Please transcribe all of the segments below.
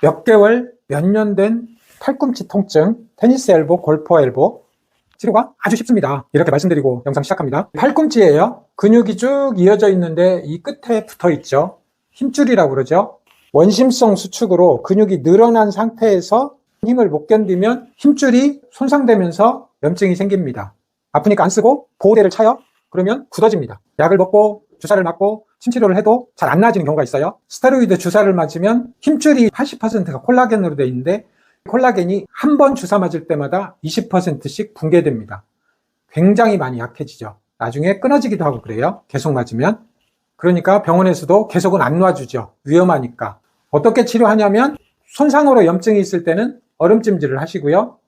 몇 개월, 몇 년 된 팔꿈치 통증, 테니스 엘보, 골퍼 엘보 치료가 아주 쉽습니다. 이렇게 말씀드리고 영상 시작합니다. 팔꿈치예요. 근육이 쭉 이어져 있는데 이 끝에 붙어 있죠. 힘줄이라고 그러죠. 원심성 수축으로 근육이 늘어난 상태에서 힘을 못 견디면 힘줄이 손상되면서 염증이 생깁니다. 아프니까 안 쓰고 보호대를 차요. 그러면 굳어집니다. 약을 먹고 주사를 맞고 침치료를 해도 잘 안 나아지는 경우가 있어요. 스테로이드 주사를 맞으면 힘줄이 80%가 콜라겐으로 되어 있는데 콜라겐이 한 번 주사 맞을 때마다 20%씩 붕괴됩니다. 굉장히 많이 약해지죠. 나중에 끊어지기도 하고 그래요. 계속 맞으면. 그러니까 병원에서도 계속은 안 놔주죠. 위험하니까. 어떻게 치료하냐면 손상으로 염증이 있을 때는 얼음찜질을 하시고요.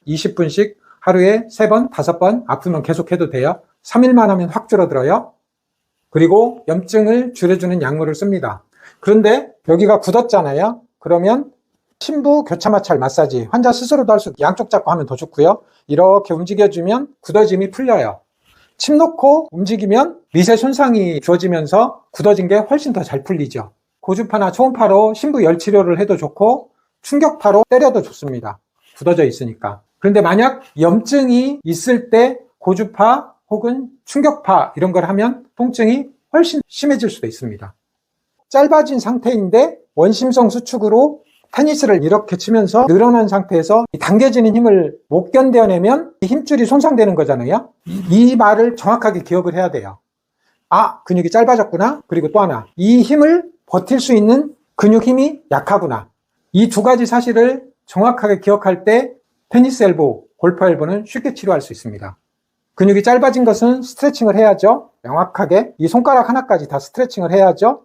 20분씩 하루에 3번, 5번 아프면 계속해도 돼요. 3일만 하면 확 줄어들어요. 그리고 염증을 줄여주는 약물을 씁니다. 그런데 여기가 굳었잖아요. 그러면 침부 교차마찰 마사지, 환자 스스로도 할 수 있고 양쪽 잡고 하면 더 좋고요. 이렇게 움직여주면 굳어짐이 풀려요. 침 놓고 움직이면 미세 손상이 주어지면서 굳어진 게 훨씬 더 잘 풀리죠. 고주파나 초음파로 심부 열 치료를 해도 좋고 충격파로 때려도 좋습니다. 굳어져 있으니까. 그런데 만약 염증이 있을 때 고주파 혹은 충격파 이런 걸 하면 통증이 훨씬 심해질 수도 있습니다. 짧아진 상태인데 원심성 수축으로 테니스를 이렇게 치면서 늘어난 상태에서 당겨지는 힘을 못 견뎌내면 이 힘줄이 손상되는 거잖아요. 이 말을 정확하게 기억을 해야 돼요. 아, 근육이 짧아졌구나. 그리고 또 하나, 이 힘을 버틸 수 있는 근육 힘이 약하구나. 이 두 가지 사실을 정확하게 기억할 때 테니스 엘보, 골프 엘보는 쉽게 치료할 수 있습니다. 근육이 짧아진 것은 스트레칭을 해야죠. 명확하게 이 손가락 하나까지 다 스트레칭을 해야죠.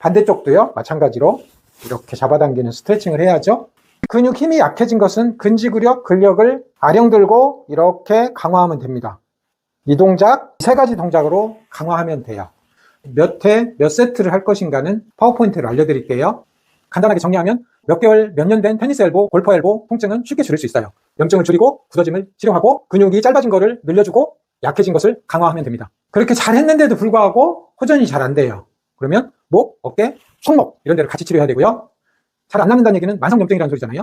반대쪽도요. 마찬가지로 이렇게 잡아당기는 스트레칭을 해야죠. 근육 힘이 약해진 것은 근지구력, 근력을 아령 들고 이렇게 강화하면 됩니다. 이 동작, 3가지 동작으로 강화하면 돼요. 몇 회, 몇 세트를 할 것인가는 파워포인트로 알려드릴게요. 간단하게 정리하면 몇 개월, 몇 년 된 테니스 엘보, 골퍼 엘보 통증은 쉽게 줄일 수 있어요. 염증을 줄이고 굳어짐을 치료하고 근육이 짧아진 거를 늘려주고 약해진 것을 강화하면 됩니다. 그렇게 잘 했는데도 불구하고 호전이 잘 안 돼요. 그러면 목, 어깨, 손목 이런 데를 같이 치료해야 되고요. 잘 안 낫는다는 얘기는 만성염증이라는 소리잖아요.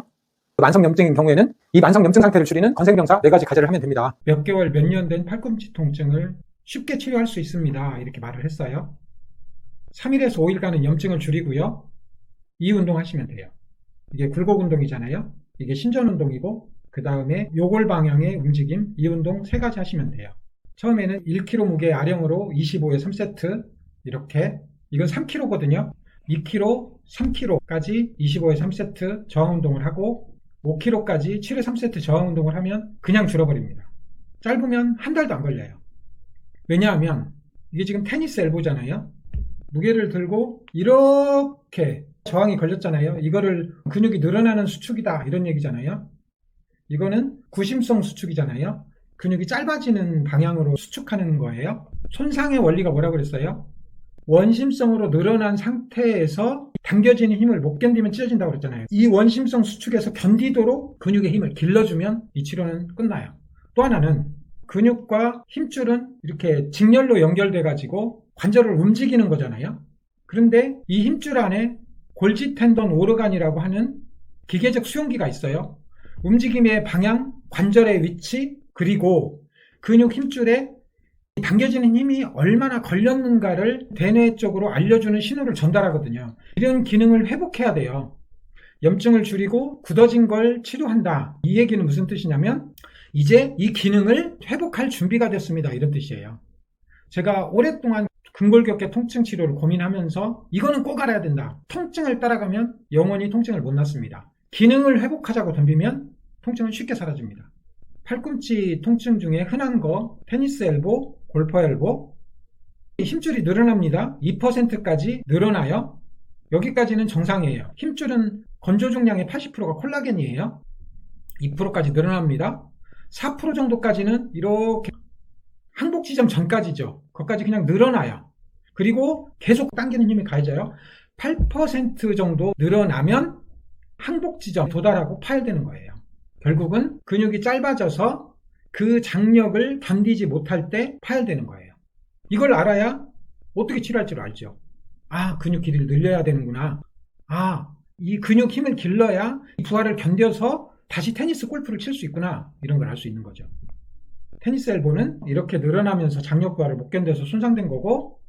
만성염증인 경우에는 이 만성염증 상태를 줄이는 건생명사 4가지 과제를 하면 됩니다. 몇 개월, 몇 년 된 팔꿈치 통증을 쉽게 치료할 수 있습니다. 이렇게 말을 했어요. 3일에서 5일간은 염증을 줄이고요. 이 운동 하시면 돼요. 이게 굴곡 운동이잖아요. 이게 신전 운동이고 그 다음에 요골 방향의 움직임, 이 운동 3가지 하시면 돼요. 처음에는 1kg 무게 아령으로 25에 3세트 이렇게, 이건 3kg거든요. 2kg, 3kg까지 25에 3세트 저항 운동을 하고 5kg까지 7회 3세트 저항 운동을 하면 그냥 줄어버립니다. 짧으면 한 달도 안 걸려요. 왜냐하면 이게 지금 테니스 엘보잖아요. 무게를 들고 이렇게 저항이 걸렸잖아요. 이거를 근육이 늘어나는 수축이다 이런 얘기잖아요. 이거는 구심성 수축이잖아요. 근육이 짧아지는 방향으로 수축하는 거예요. 손상의 원리가 뭐라고 그랬어요? 원심성으로 늘어난 상태에서 당겨지는 힘을 못 견디면 찢어진다고 그랬잖아요. 이 원심성 수축에서 견디도록 근육의 힘을 길러주면 이 치료는 끝나요. 또 하나는 근육과 힘줄은 이렇게 직렬로 연결돼 가지고 관절을 움직이는 거잖아요. 그런데 이 힘줄 안에 골지 텐던 오르간이라고 하는 기계적 수용기가 있어요. 움직임의 방향, 관절의 위치, 그리고 근육 힘줄에 당겨지는 힘이 얼마나 걸렸는가를 대뇌 쪽으로 알려주는 신호를 전달하거든요. 이런 기능을 회복해야 돼요. 염증을 줄이고 굳어진 걸 치료한다. 이 얘기는 무슨 뜻이냐면 이제 이 기능을 회복할 준비가 됐습니다. 이런 뜻이에요. 제가 오랫동안 근골격계 통증 치료를 고민하면서 이거는 꼭 알아야 된다. 통증을 따라가면 영원히 통증을 못 놨습니다. 기능을 회복하자고 덤비면 통증은 쉽게 사라집니다. 팔꿈치 통증 중에 흔한 거 테니스 엘보, 골퍼 엘보, 힘줄이 늘어납니다. 2%까지 늘어나요. 여기까지는 정상이에요. 힘줄은 건조 중량의 80%가 콜라겐이에요. 2%까지 늘어납니다. 4% 정도까지는 이렇게 항복 지점 전까지죠. 거기까지 그냥 늘어나요. 그리고 계속 당기는 힘이 가해져요. 8% 정도 늘어나면 항복 지점 도달하고 파열되는 거예요. 결국은 근육이 짧아져서 그 장력을 견디지 못할 때 파열되는 거예요. 이걸 알아야 어떻게 치료할 줄 알죠. 아, 근육 길이를 늘려야 되는구나. 아, 이 근육 힘을 길러야 이 부하를 견뎌서 다시 테니스 골프를 칠 수 있구나, 이런 걸 알 수 있는 거죠. 테니스 엘보는 이렇게 늘어나면서 장력 부하를 못 견뎌서 손상된 거고,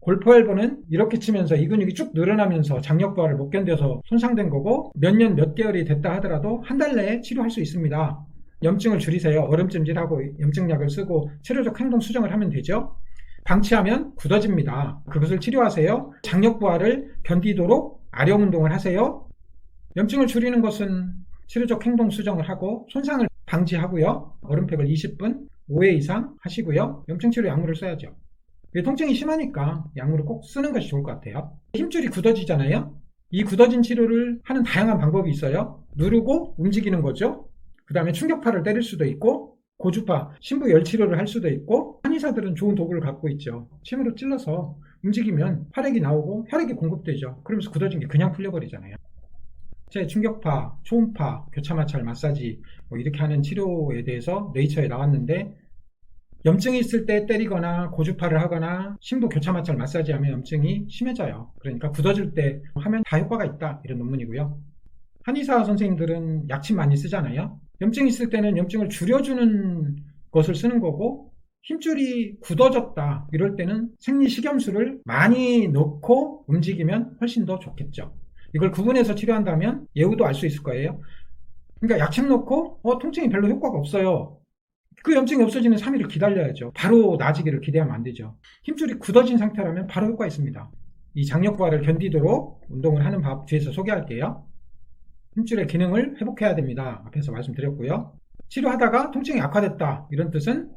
골프 엘보는 이렇게 치면서 이 근육이 쭉 늘어나면서 장력 부하를 못 견뎌서 손상된 거고, 몇 년 몇 개월이 됐다 하더라도 한 달 내에 치료할 수 있습니다. 염증을 줄이세요. 얼음찜질하고 염증약을 쓰고 치료적 행동 수정을 하면 되죠. 방치하면 굳어집니다. 그것을 치료하세요. 장력 부하를 견디도록 아령 운동을 하세요. 염증을 줄이는 것은 치료적 행동 수정을 하고 손상을 방지하고요. 얼음팩을 20분 5회 이상 하시고요. 염증 치료 약물을 써야죠. 통증이 심하니까 약물을 꼭 쓰는 것이 좋을 것 같아요. 힘줄이 굳어지잖아요. 이 굳어진 치료를 하는 다양한 방법이 있어요. 누르고 움직이는 거죠. 그 다음에 충격파를 때릴 수도 있고, 고주파, 심부열 치료를 할 수도 있고, 한의사들은 좋은 도구를 갖고 있죠. 침으로 찔러서 움직이면 혈액이 나오고 혈액이 공급되죠. 그러면서 굳어진 게 그냥 풀려버리잖아요. 충격파, 초음파, 교차마찰 마사지 이렇게 하는 치료에 대해서 네이처에 나왔는데, 염증이 있을 때 때리거나 고주파를 하거나 심부 교차마찰 마사지 하면 염증이 심해져요. 그러니까 굳어질 때 하면 다 효과가 있다, 이런 논문이고요. 한의사 선생님들은 약침 많이 쓰잖아요. 염증이 있을 때는 염증을 줄여주는 것을 쓰는 거고, 힘줄이 굳어졌다 이럴 때는 생리식염수를 많이 넣고 움직이면 훨씬 더 좋겠죠. 이걸 구분해서 치료한다면 예후도 알 수 있을 거예요. 그러니까 약침 넣고 통증이 별로 효과가 없어요. 그 염증이 없어지는 3일을 기다려야죠. 바로 나아지기를 기대하면 안 되죠. 힘줄이 굳어진 상태라면 바로 효과 있습니다. 이 장력 부하를 견디도록 운동을 하는 법 뒤에서 소개할게요. 힘줄의 기능을 회복해야 됩니다. 앞에서 말씀드렸고요. 치료하다가 통증이 악화됐다, 이런 뜻은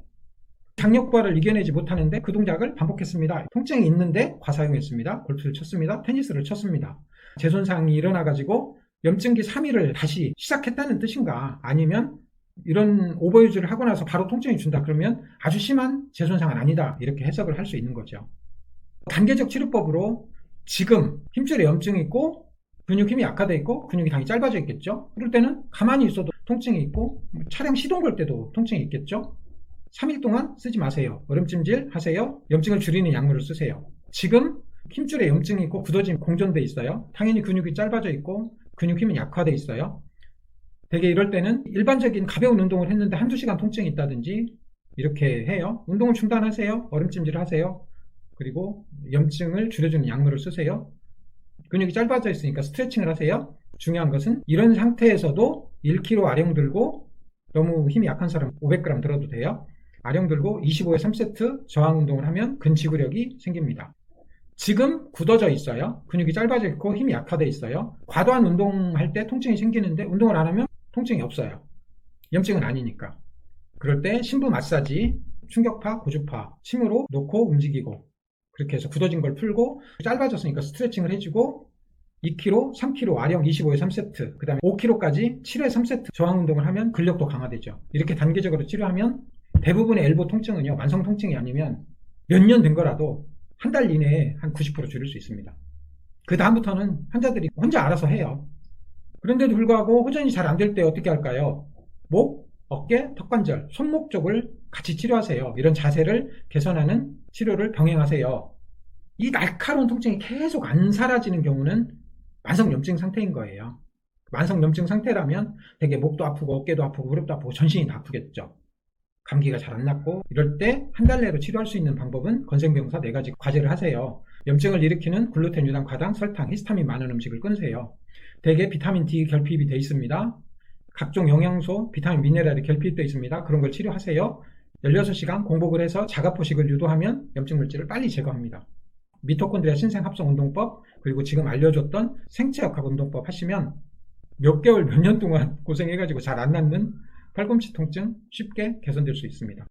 장력 부하를 이겨내지 못하는데 그 동작을 반복했습니다. 통증이 있는데 과사용했습니다. 골프를 쳤습니다. 테니스를 쳤습니다. 재손상이 일어나가지고 염증기 3일을 다시 시작했다는 뜻인가, 아니면 이런 오버유즈를 하고 나서 바로 통증이 준다, 그러면 아주 심한 재손상은 아니다, 이렇게 해석을 할 수 있는 거죠. 단계적 치료법으로 지금 힘줄에 염증이 있고 근육 힘이 약화되어 있고 근육이 당연히 짧아져 있겠죠. 그럴 때는 가만히 있어도 통증이 있고, 차량 시동 걸 때도 통증이 있겠죠. 3일 동안 쓰지 마세요. 얼음찜질 하세요. 염증을 줄이는 약물을 쓰세요. 지금 힘줄에 염증이 있고 굳어짐이 공존돼 있어요. 당연히 근육이 짧아져 있고 근육 힘은 약화되어 있어요. 되게 이럴 때는 일반적인 가벼운 운동을 했는데 한두 시간 통증이 있다든지 이렇게 해요. 운동을 중단하세요. 얼음찜질을 하세요. 그리고 염증을 줄여주는 약물을 쓰세요. 근육이 짧아져 있으니까 스트레칭을 하세요. 중요한 것은 이런 상태에서도 1kg 아령 들고, 너무 힘이 약한 사람 500g 들어도 돼요. 아령 들고 25회 3세트 저항 운동을 하면 근지구력이 생깁니다. 지금 굳어져 있어요. 근육이 짧아져 있고 힘이 약화되어 있어요. 과도한 운동할 때 통증이 생기는데 운동을 안 하면 통증이 없어요. 염증은 아니니까. 그럴 때 심부 마사지, 충격파, 고주파, 침으로 놓고 움직이고, 그렇게 해서 굳어진 걸 풀고, 짧아졌으니까 스트레칭을 해주고, 2kg, 3kg 아령 25회 3세트, 그 다음에 5kg까지 7회 3세트 저항 운동을 하면 근력도 강화되죠. 이렇게 단계적으로 치료하면 대부분의 엘보 통증은요, 만성 통증이 아니면 몇 년 된 거라도 한 달 이내에 한 90% 줄일 수 있습니다. 그 다음부터는 환자들이 혼자 알아서 해요. 그런데도 불구하고 호전이 잘 안 될 때 어떻게 할까요? 목, 어깨, 턱관절, 손목 쪽을 같이 치료하세요. 이런 자세를 개선하는 치료를 병행하세요. 이 날카로운 통증이 계속 안 사라지는 경우는 만성염증 상태인 거예요. 만성염증 상태라면 되게 목도 아프고 어깨도 아프고 무릎도 아프고 전신이 다 아프겠죠. 감기가 잘 안 낫고, 이럴 때 한 달 내로 치료할 수 있는 방법은 건생병사 4가지 과제를 하세요. 염증을 일으키는 글루텐, 유당, 과당, 설탕, 히스타민 많은 음식을 끊으세요. 대개 비타민 D 결핍이 되어 있습니다. 각종 영양소, 비타민, 미네랄이 결핍되어 있습니다. 그런 걸 치료하세요. 16시간 공복을 해서 자가포식을 유도하면 염증 물질을 빨리 제거합니다. 미토콘드리아 신생합성 운동법, 그리고 지금 알려줬던 생체역학 운동법 하시면 몇 개월, 몇 년 동안 고생해가지고 잘 안 낫는 팔꿈치 통증 쉽게 개선될 수 있습니다.